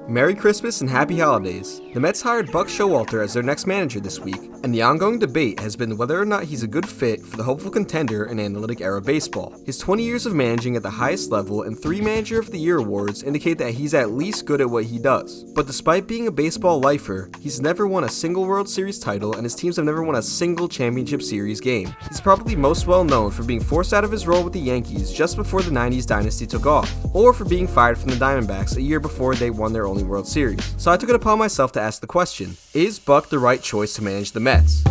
Merry Christmas and Happy Holidays. The Mets hired Buck Showalter as their next manager this week, and the ongoing debate has been whether or not he's a good fit for the hopeful contender in analytic era baseball. His 20 years of managing at the highest level and 3 Manager of the Year awards indicate that he's at least good at what he does. But despite being a baseball lifer, he's never won a single World Series title and his teams have never won a single championship series game. He's probably most well known for being forced out of his role with the Yankees just before the 90s dynasty took off, or for being fired from the Diamondbacks a year before they won their only World Series. So I took it upon myself to ask the question, is Buck the right choice to manage the Mets?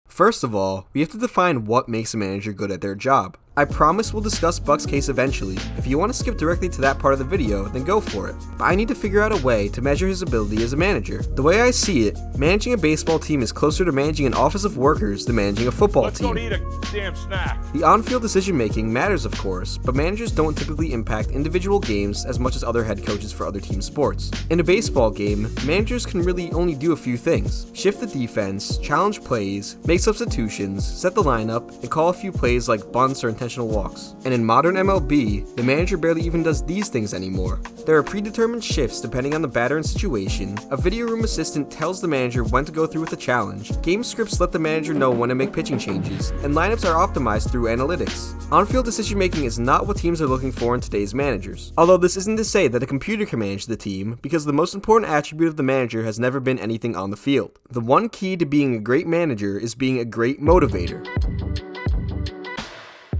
First of all, we have to define what makes a manager good at their job. I promise we'll discuss Buck's case eventually. If you want to skip directly to that part of the video, then go for it. But I need to figure out a way to measure his ability as a manager. The way I see it, managing a baseball team is closer to managing an office of workers than managing a football team. Let's go eat a damn snack. The on-field decision-making matters, of course, but managers don't typically impact individual games as much as other head coaches for other team sports. In a baseball game, managers can really only do a few things: shift the defense, challenge plays, make substitutions, set the lineup, and call a few plays like bunts or intentional walks. And in modern MLB, the manager barely even does these things anymore. There are predetermined shifts depending on the batter and situation, a video room assistant tells the manager when to go through with a challenge, game scripts let the manager know when to make pitching changes, and lineups are optimized through analytics. On-field decision making is not what teams are looking for in today's managers. Although this isn't to say that a computer can manage the team, because the most important attribute of the manager has never been anything on the field. The one key to being a great manager is being a great motivator.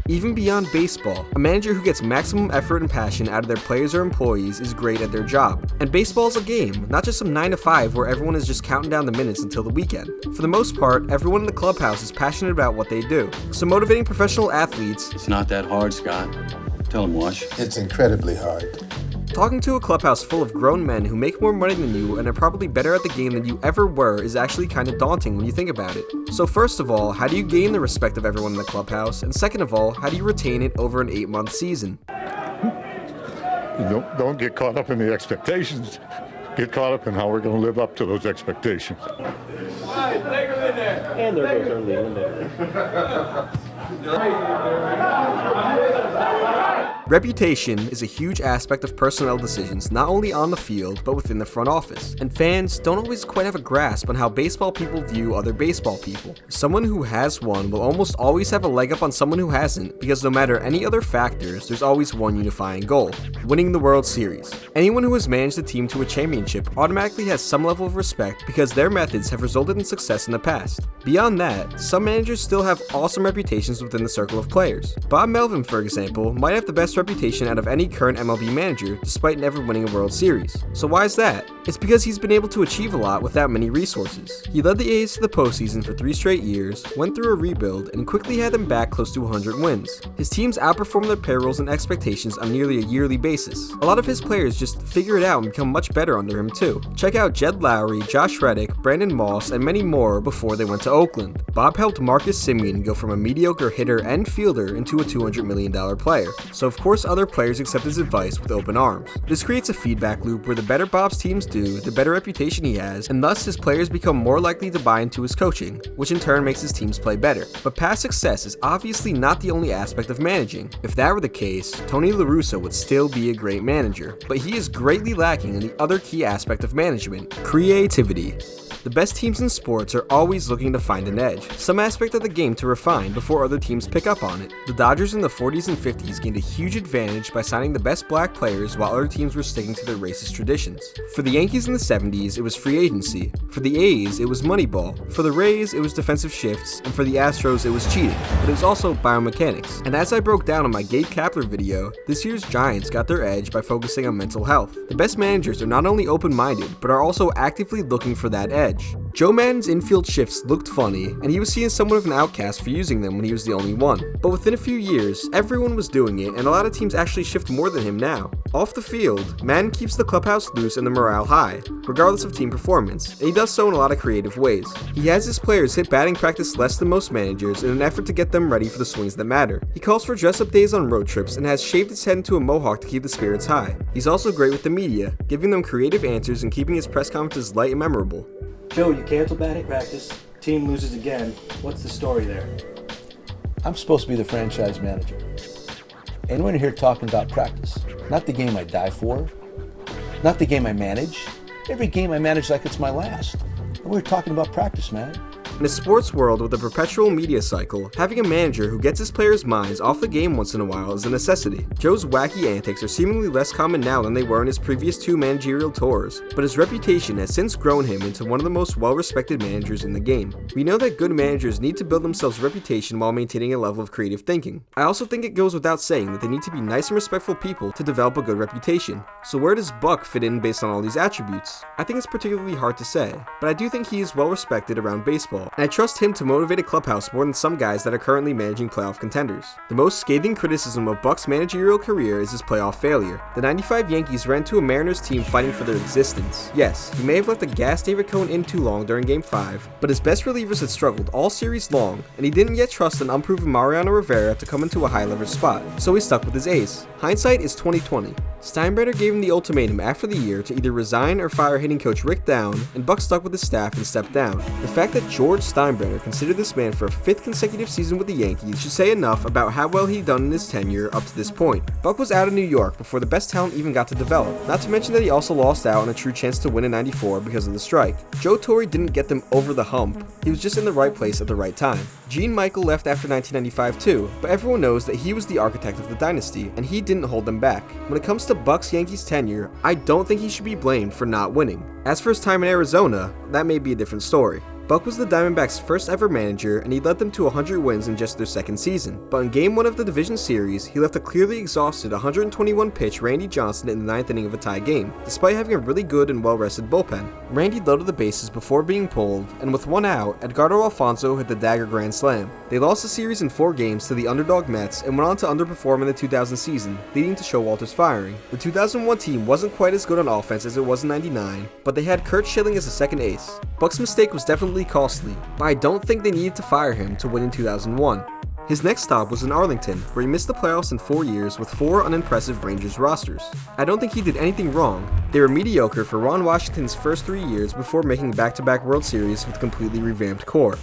Even beyond baseball, a manager who gets maximum effort and passion out of their players or employees is great at their job. And baseball's a game, not just some 9 to 5 where everyone is just counting down the minutes until the weekend. For the most part, everyone in the clubhouse is passionate about what they do. So motivating professional athletes, it's not that hard, Scott. Tell him, Wash. It's incredibly hard. Talking to a clubhouse full of grown men who make more money than you and are probably better at the game than you ever were is actually kind of daunting when you think about it. So first of all, how do you gain the respect of everyone in the clubhouse? And second of all, how do you retain it over an 8-month season? Don't get caught up in the expectations. Get caught up in how we're going to live up to those expectations. And there goes our Leland there. Reputation is a huge aspect of personnel decisions not only on the field but within the front office, and fans don't always quite have a grasp on how baseball people view other baseball people. Someone who has one will almost always have a leg up on someone who hasn't, because no matter any other factors, there's always one unifying goal: winning the World Series. Anyone who has managed a team to a championship automatically has some level of respect because their methods have resulted in success in the past. Beyond that, some managers still have awesome reputations within the circle of players. Bob Melvin, for example, might have the best reputation out of any current MLB manager despite never winning a World Series. So why is that? It's because he's been able to achieve a lot without many resources. He led the A's to the postseason for 3 straight years, went through a rebuild, and quickly had them back close to 100 wins. His teams outperform their payrolls and expectations on nearly a yearly basis. A lot of his players just figure it out and become much better under him too. Check out Jed Lowry, Josh Reddick, Brandon Moss, and many more before they went to Oakland. Bob helped Marcus Semien go from a mediocre hitter and fielder into a $200 million player. So of course other players accept his advice with open arms. This creates a feedback loop where the better Bob's teams do, the better reputation he has, and thus his players become more likely to buy into his coaching, which in turn makes his teams play better. But past success is obviously not the only aspect of managing. If that were the case, Tony La Russa would still be a great manager. But he is greatly lacking in the other key aspect of management: creativity. The best teams in sports are always looking to find an edge, some aspect of the game to refine before other teams pick up on it. The Dodgers in the 40s and 50s gained a huge advantage by signing the best black players while other teams were sticking to their racist traditions. For the Yankees in the 70s, it was free agency. For the A's, it was Moneyball. For the Rays, it was defensive shifts. And for the Astros, it was cheating. But it was also biomechanics. And as I broke down in my Gabe Kapler video, this year's Giants got their edge by focusing on mental health. The best managers are not only open-minded, but are also actively looking for that edge. Joe Madden's infield shifts looked funny, and he was seen as somewhat of an outcast for using them when he was the only one. But within a few years, everyone was doing it, and a lot of teams actually shift more than him now. Off the field, Madden keeps the clubhouse loose and the morale high, regardless of team performance, and he does so in a lot of creative ways. He has his players hit batting practice less than most managers in an effort to get them ready for the swings that matter. He calls for dress-up days on road trips and has shaved his head into a mohawk to keep the spirits high. He's also great with the media, giving them creative answers and keeping his press conferences light and memorable. Joe, you cancel batting practice. Team loses again. What's the story there? I'm supposed to be the franchise manager. Anyone here talking about practice? Not the game I die for. Not the game I manage. Every game I manage like it's my last. And we're talking about practice, man. In a sports world with a perpetual media cycle, having a manager who gets his players' minds off the game once in a while is a necessity. Joe's wacky antics are seemingly less common now than they were in his previous 2 managerial tours, but his reputation has since grown him into one of the most well-respected managers in the game. We know that good managers need to build themselves a reputation while maintaining a level of creative thinking. I also think it goes without saying that they need to be nice and respectful people to develop a good reputation. So where does Buck fit in based on all these attributes? I think it's particularly hard to say, but I do think he is well-respected around baseball, and I trust him to motivate a clubhouse more than some guys that are currently managing playoff contenders. The most scathing criticism of Buck's managerial career is his playoff failure. The '95 Yankees ran to a Mariners team fighting for their existence. Yes, he may have let the gas David Cohn in too long during Game 5, but his best relievers had struggled all series long, and he didn't yet trust an unproven Mariano Rivera to come into a high-leverage spot, so he stuck with his ace. Hindsight is 2020. Steinbrenner gave him the ultimatum after the year to either resign or fire hitting coach Rick Down, and Buck stuck with his staff and stepped down. The fact that George Steinbrenner considered this man for a 5th consecutive season with the Yankees should say enough about how well he'd done in his tenure up to this point. Buck was out of New York before the best talent even got to develop, not to mention that he also lost out on a true chance to win in '94 because of the strike. Joe Torre didn't get them over the hump, he was just in the right place at the right time. Gene Michael left after 1995 too, but everyone knows that he was the architect of the dynasty, and he didn't hold them back. When it comes to Buck's Yankees tenure, I don't think he should be blamed for not winning. As for his time in Arizona, that may be a different story. Buck was the Diamondbacks' first ever manager, and he led them to 100 wins in just their 2nd season. But in Game 1 of the division series, he left a clearly exhausted 121-pitch Randy Johnson in the 9th inning of a tie game, despite having a really good and well-rested bullpen. Randy loaded the bases before being pulled, and with 1 out, Edgardo Alfonso hit the dagger grand slam. They lost the series in 4 games to the underdog Mets and went on to underperform in the 2000 season, leading to Showalter's firing. The 2001 team wasn't quite as good on offense as it was in '99, but they had Curt Schilling as a second ace. Buck's mistake was definitely costly, but I don't think they needed to fire him to win in 2001. His next stop was in Arlington, where he missed the playoffs in 4 years with 4 unimpressive Rangers rosters. I don't think he did anything wrong. They were mediocre for Ron Washington's first 3 years before making back-to-back World Series with a completely revamped core.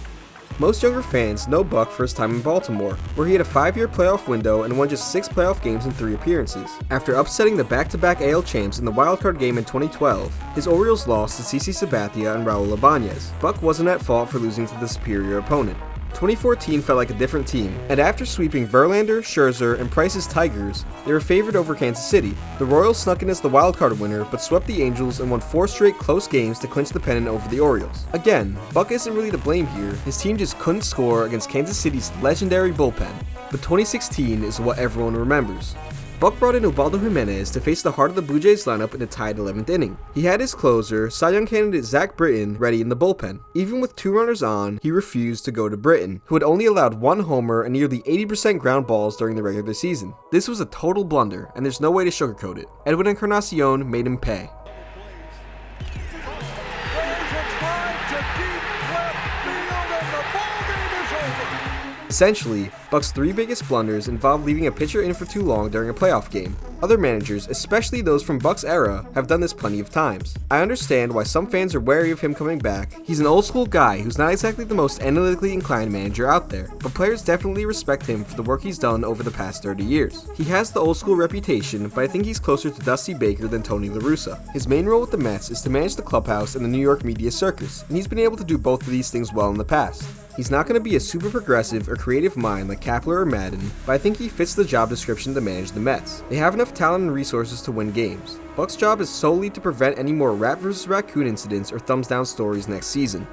Most younger fans know Buck for his time in Baltimore, where he had a 5-year playoff window and won just 6 playoff games in 3 appearances. After upsetting the back-to-back AL champs in the wildcard game in 2012, his Orioles lost to CC Sabathia and Raul Ibanez. Buck wasn't at fault for losing to the superior opponent. 2014 felt like a different team, and after sweeping Verlander, Scherzer, and Price's Tigers, they were favored over Kansas City. The Royals snuck in as the wildcard winner, but swept the Angels and won 4 straight close games to clinch the pennant over the Orioles. Again, Buck isn't really to blame here, his team just couldn't score against Kansas City's legendary bullpen. But 2016 is what everyone remembers. Buck brought in Ubaldo Jimenez to face the heart of the Blue Jays lineup in a tied 11th inning. He had his closer, Cy Young candidate Zach Britton, ready in the bullpen. Even with 2 runners on, he refused to go to Britton, who had only allowed 1 homer and nearly 80% ground balls during the regular season. This was a total blunder, and there's no way to sugarcoat it. Edwin Encarnacion made him pay. Essentially, Buck's 3 biggest blunders involved leaving a pitcher in for too long during a playoff game. Other managers, especially those from Buck's era, have done this plenty of times. I understand why some fans are wary of him coming back. He's an old school guy who's not exactly the most analytically inclined manager out there, but players definitely respect him for the work he's done over the past 30 years. He has the old school reputation, but I think he's closer to Dusty Baker than Tony La Russa. His main role with the Mets is to manage the clubhouse and the New York media circus, and he's been able to do both of these things well in the past. He's not going to be a super progressive or creative mind like Kapler or Madden, but I think he fits the job description to manage the Mets. They have enough talent and resources to win games. Buck's job is solely to prevent any more rat vs. raccoon incidents or thumbs down stories next season.